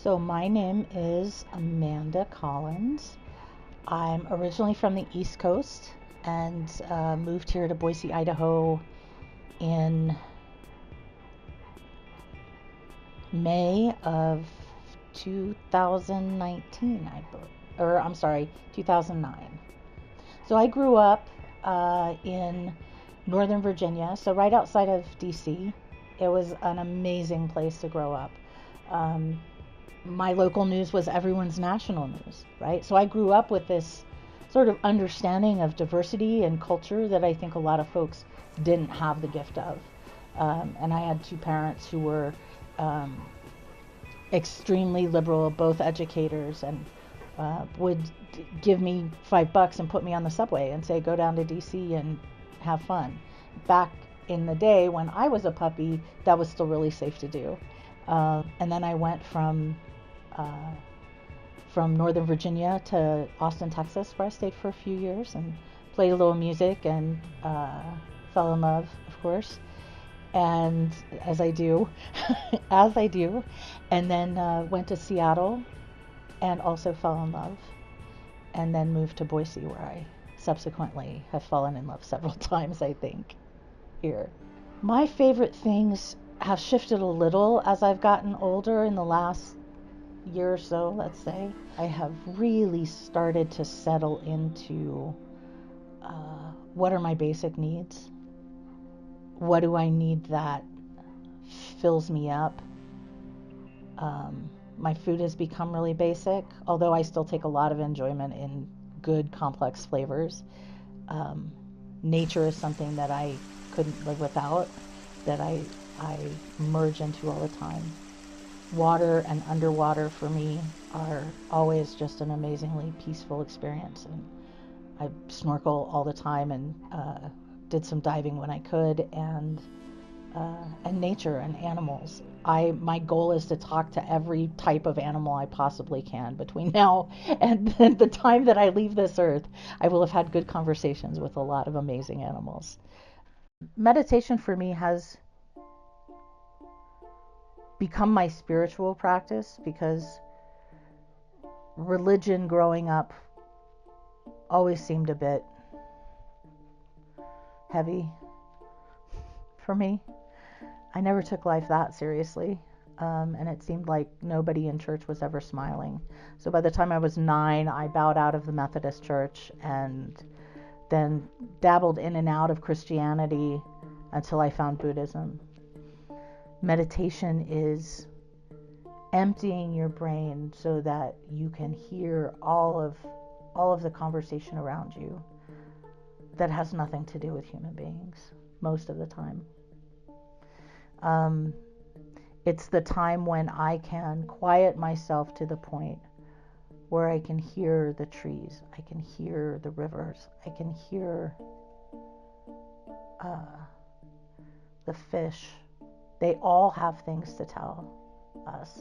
So my name is Amanda Collins. I'm originally from the East Coast and moved here to Boise, Idaho in May of 2019, or I'm sorry, 2009. So I grew up in Northern Virginia, so right outside of DC. It was an amazing place to grow up. Um, my local news was everyone's national news, right? So I grew up with this sort of understanding of diversity and culture that I think a lot of folks didn't have the gift of. And I had two parents who were um, extremely liberal, both educators, and would give me $5 and put me on the subway and say, go down to DC and have fun. Back in the day when I was a puppy, that was still really safe to do. And then I went from Northern Virginia to Austin, Texas, where I stayed for a few years and played a little music and fell in love, of course. And as I do, as I do, and then went to Seattle and also fell in love, and then moved to Boise, where I subsequently have fallen in love several times, I think, here. My favorite things have shifted a little as I've gotten older in the last year or so, let's say. I have really started to settle into what are my basic needs? What do I need that fills me up? My food has become really basic, although I still take a lot of enjoyment in good, complex flavors. Um, Nature is something that I couldn't live without, that I merge into all the time. Water and underwater for me are always just an amazingly peaceful experience. And I snorkel all the time and did some diving when I could, and nature and animals. My goal is to talk to every type of animal I possibly can between now and the time that I leave this earth. I will have had good conversations with a lot of amazing animals. Meditation for me has become my spiritual practice because religion growing up always seemed a bit heavy for me. I never took life that seriously, and it seemed like nobody in church was ever smiling. So by the time I was 9, I bowed out of the Methodist Church and then dabbled in and out of Christianity until I found Buddhism. Meditation is emptying your brain so that you can hear all of the conversation around you that has nothing to do with human beings most of the time. It's the time when I can quiet myself to the point where I can hear the trees, I can hear the rivers, I can hear the fish. They all have things to tell us.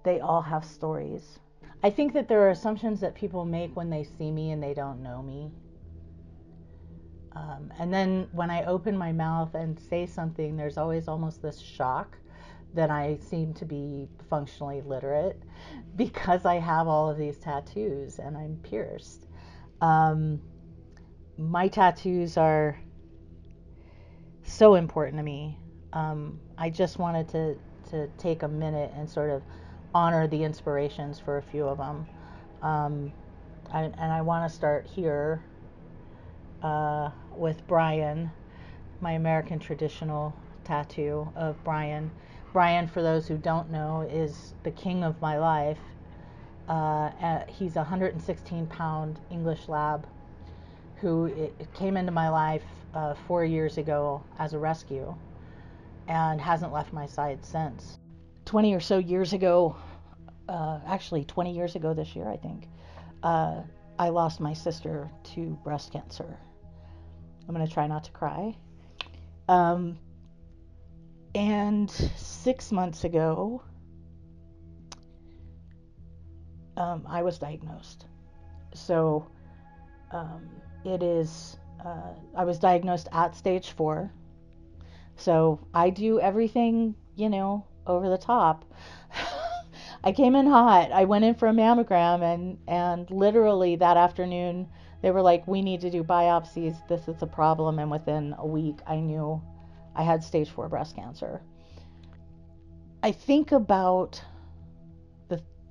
They all have stories. I think that there are assumptions that people make when they see me and they don't know me. And then when I open my mouth and say something, there's always almost this shock that I seem to be functionally literate because I have all of these tattoos and I'm pierced. My tattoos are so important to me. I just wanted to take a minute and sort of honor the inspirations for a few of them. And I want to start here with Brian, my American traditional tattoo of Brian. Brian, for those who don't know, is the king of my life. He's a 116-pound English lab who came into my life 4 years ago as a rescue and hasn't left my side since. 20 or so years ago, actually 20 years ago this year, I think, I lost my sister to breast cancer. I'm going to try not to cry. And 6 months ago, I was diagnosed. So it is, I was diagnosed at stage 4. So I do everything, over the top. I came in hot. I went in for a mammogram, and literally that afternoon they were like, we need to do biopsies. This is a problem. And within a week, I knew I had stage 4 breast cancer. I think about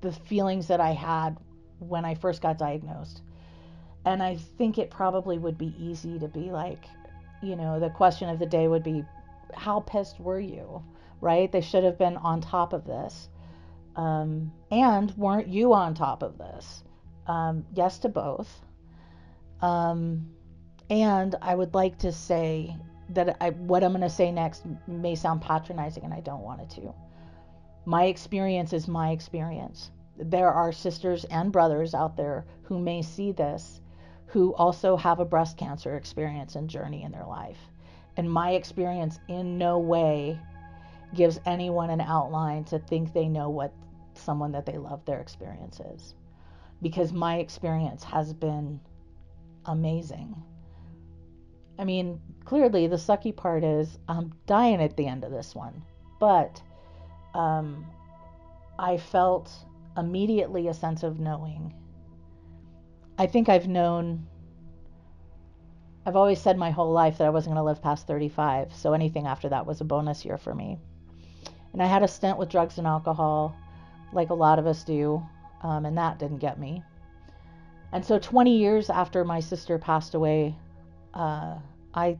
the feelings that I had when I first got diagnosed. And I think it probably would be easy to be like, the question of the day would be, how pissed were you, right? They should have been on top of this. And weren't you on top of this? Yes to both. And I would like to say that what I'm going to say next may sound patronizing, and I don't want it to. My experience is my experience. There are sisters and brothers out there who may see this, who also have a breast cancer experience and journey in their life. And my experience in no way gives anyone an outline to think they know what someone that they love, their experience is. Because my experience has been amazing. I mean, clearly the sucky part is I'm dying at the end of this one. But I felt immediately a sense of knowing. I think I've always said my whole life that I wasn't going to live past 35, so anything after that was a bonus year for me. And I had a stint with drugs and alcohol, like a lot of us do, and that didn't get me. And so 20 years after my sister passed away, I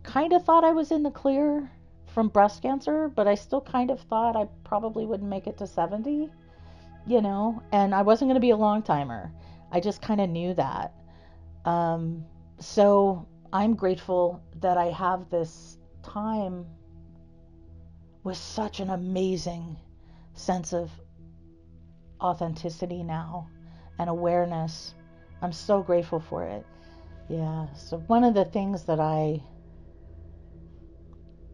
kind of thought I was in the clear from breast cancer, but I still kind of thought I probably wouldn't make it to 70, and I wasn't going to be a long timer. I just kind of knew that. So I'm grateful that I have this time with such an amazing sense of authenticity now and awareness. I'm so grateful for it. Yeah. So one of the things that I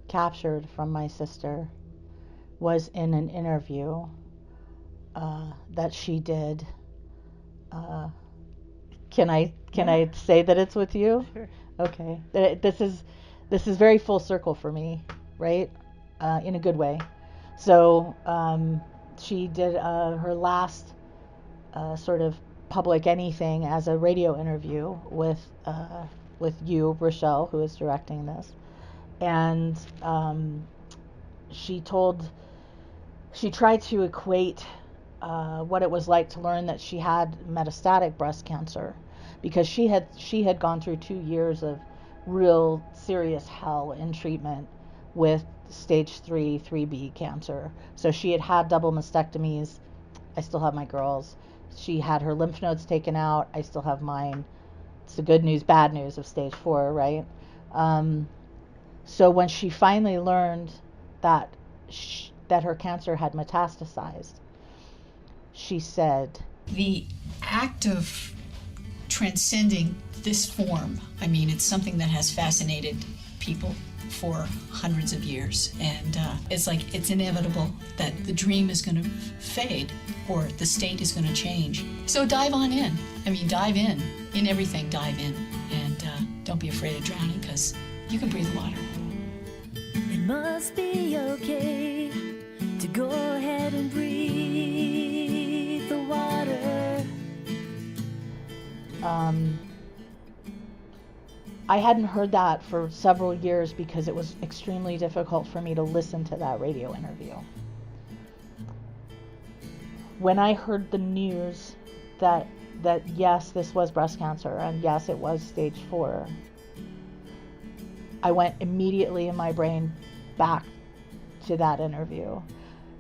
captured from my sister was in an interview that she did. Can I say that it's with you? Sure. Okay. This is very full circle for me, right? In a good way. So she did her last sort of public anything as a radio interview with you, Rochelle, who is directing this, and she tried to equate what it was like to learn that she had metastatic breast cancer, because she had gone through 2 years of real serious hell in treatment with stage 3, 3B cancer. So she had double mastectomies. I still have my girls. She had her lymph nodes taken out. I still have mine. It's the good news, bad news of stage 4, right? So when she finally learned that her cancer had metastasized, she said, The act of transcending this form, I mean, it's something that has fascinated people for hundreds of years, and it's like it's inevitable that the dream is going to fade or the state is going to change. So dive on in. I mean, dive in everything, dive in, and don't be afraid of drowning, because you can breathe water. It must be okay to go ahead and breathe the water. I hadn't heard that for several years because it was extremely difficult for me to listen to that radio interview. When I heard the news that yes, this was breast cancer, and yes, it was stage 4, I went immediately in my brain back to that interview,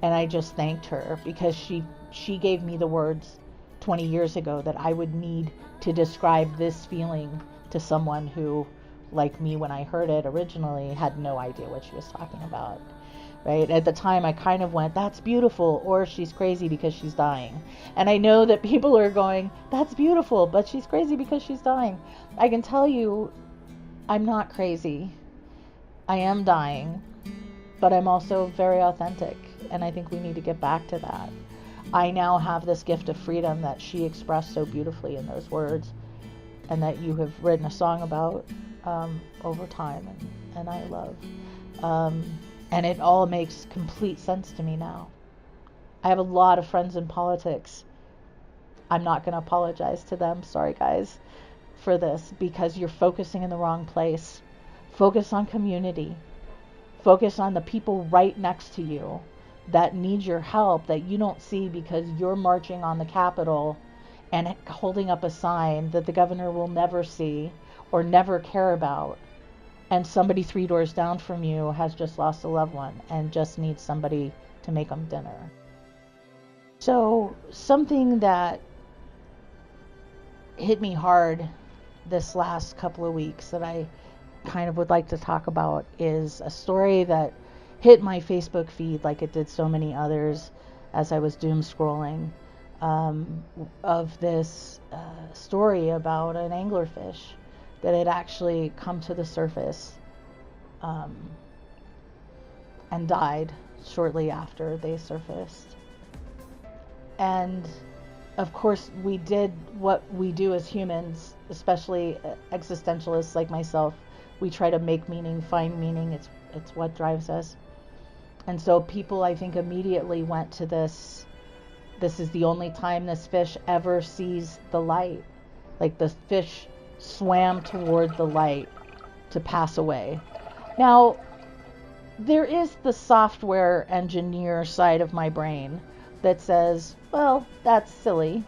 and I just thanked her, because she gave me the words 20 years ago that I would need to describe this feeling to someone who, like me when I heard it originally, had no idea what she was talking about, right? At the time, I kind of went, that's beautiful, or she's crazy because she's dying. And I know that people are going, that's beautiful, but she's crazy because she's dying. I can tell you, I'm not crazy. I am dying, but I'm also very authentic, and I think we need to get back to that. I now have this gift of freedom that she expressed so beautifully in those words, and that you have written a song about over time, and I love. And it all makes complete sense to me now. I have a lot of friends in politics. I'm not going to apologize to them. Sorry, guys, for this, because you're focusing in the wrong place. Focus on community. Focus on the people right next to you that need your help that you don't see because you're marching on the Capitol and holding up a sign that the governor will never see or never care about. And somebody 3 doors down from you has just lost a loved one and just needs somebody to make them dinner. So something that hit me hard this last couple of weeks that I kind of would like to talk about is a story that hit my Facebook feed like it did so many others as I was doom scrolling, of this story about an anglerfish that had actually come to the surface and died shortly after they surfaced. And of course, we did what we do as humans, especially existentialists like myself. We try to make meaning, find meaning. It's what drives us. And so people, I think, immediately went to this. This is the only time this fish ever sees the light. Like the fish swam toward the light to pass away. Now, there is the software engineer side of my brain that says, well, that's silly.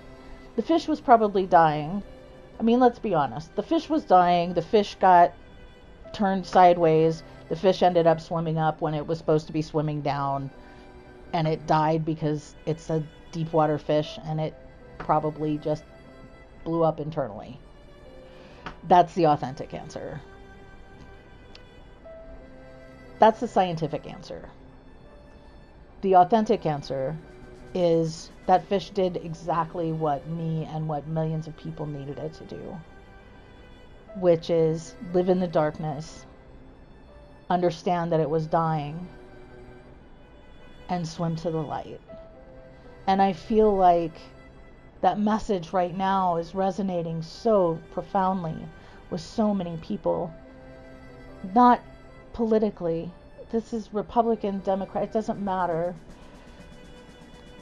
The fish was probably dying. I mean, let's be honest. The fish was dying. The fish got turned sideways. The fish ended up swimming up when it was supposed to be swimming down. And it died because it's a deep water fish and it probably just blew up internally. That's the authentic answer. That's the scientific answer. The authentic answer is that fish did exactly what me and what millions of people needed it to do, which is live in the darkness, understand that it was dying, and swim to the light. And I feel like that message right now is resonating so profoundly with so many people. Not politically. This is Republican, Democrat, it doesn't matter.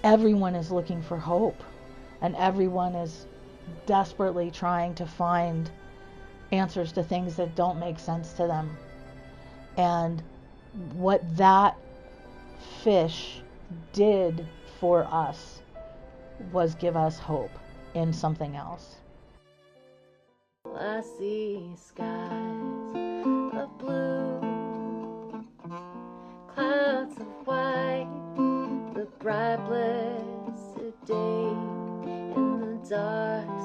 Everyone is looking for hope, and everyone is desperately trying to find answers to things that don't make sense to them. And what that fish did for us was give us hope in something else. I see skies of blue, clouds of white, the bright blessed day in the dark